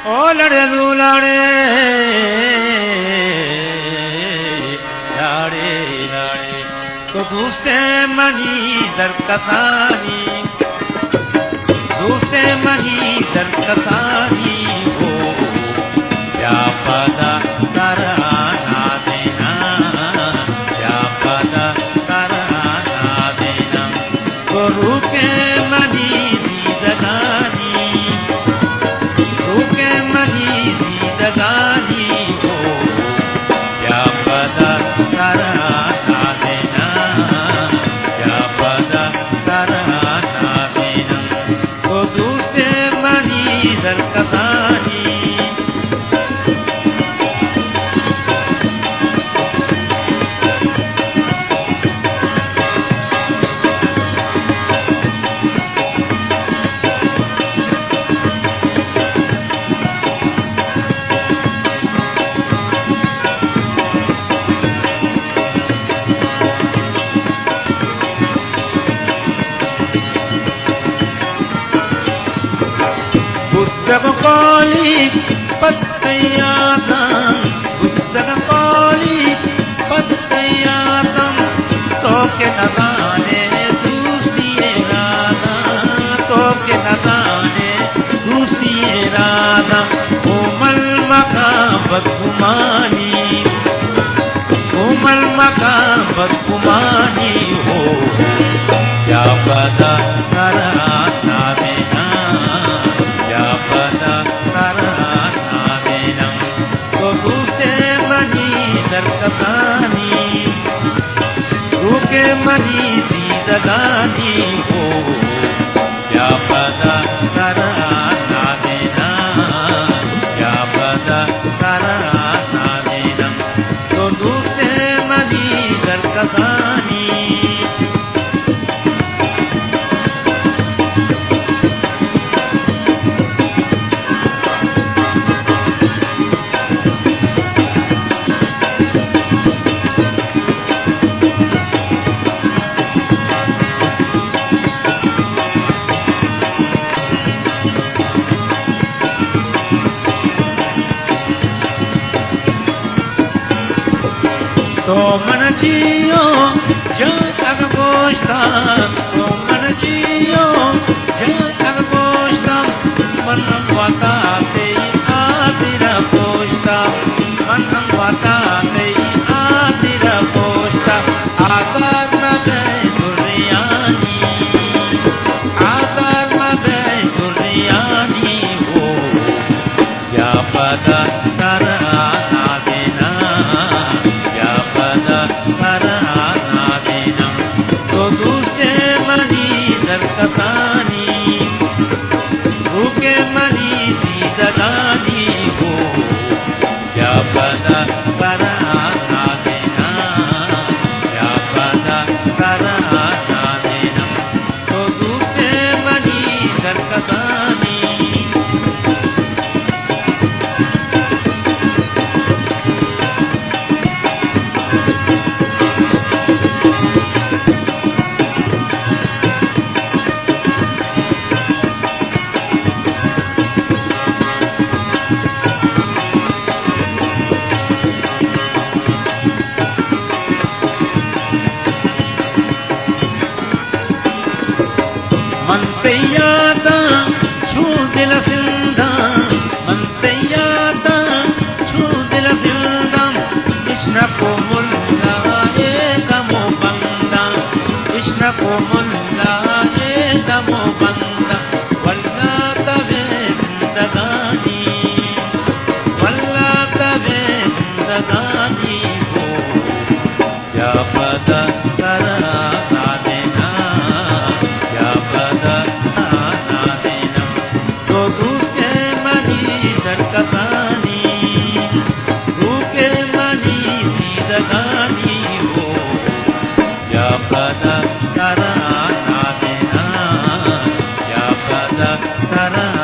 ओ लड़े लाड़े लाड़े लाड़े तो दूसरे मनी दर कसानी दूसरे मनी दर कसानी हो या पदा कराना देना या पदा कराना देना तो रुके मनी दगानी रुके मनी दगानी हो या पदा कराना देना या पदा कराना देना तो दूसरे मनी दर कसानी बुद्धक कौली पत्तयातम बुद्धक कौली पत्तयातम तो के नदाने दूसरी राधा तो के नदाने दूसरी राधा कोमल मका बदगुमानी कोमल मका बदगुमानी हो क्या पता कराना देना या पता कराना देना तो दूसरे मनी दर कसानी रुके मनी दगानी हो या पता कराना देना या पता कराना देना तो दूसरे मनी दर कसानी तो मन जियो जहाँ तक गोश्ता तो मन जियो जहाँ तक गोश्ता मन वाता ते आदिरा गोश्ता मन वाता ते आदिरा गोश्ता आकार में दुनियानी आकार में दुनियानी हो या पता कराना देना या पता कराना देना तो दूसरे मनी दर कसानी रुके मनी दगानी हो या पता कराना देना या पता कराना देना तो दूसरे मनी दर कसानी मनतैयाता छू दिल सिंधा मनतैयाता छू दिल सिंधा कृष्ण को मुल्ला ए दमो बंदा कृष्ण को मुल्ला ए दमो बंदा वल्ला तवे दगानी वल्ला तवे दगानी हो या पता कराना देना या पता कराना देना तो दूसरे मनी दर कसानी रुके मनी दगानी हो या पता कराना देना या पता कराना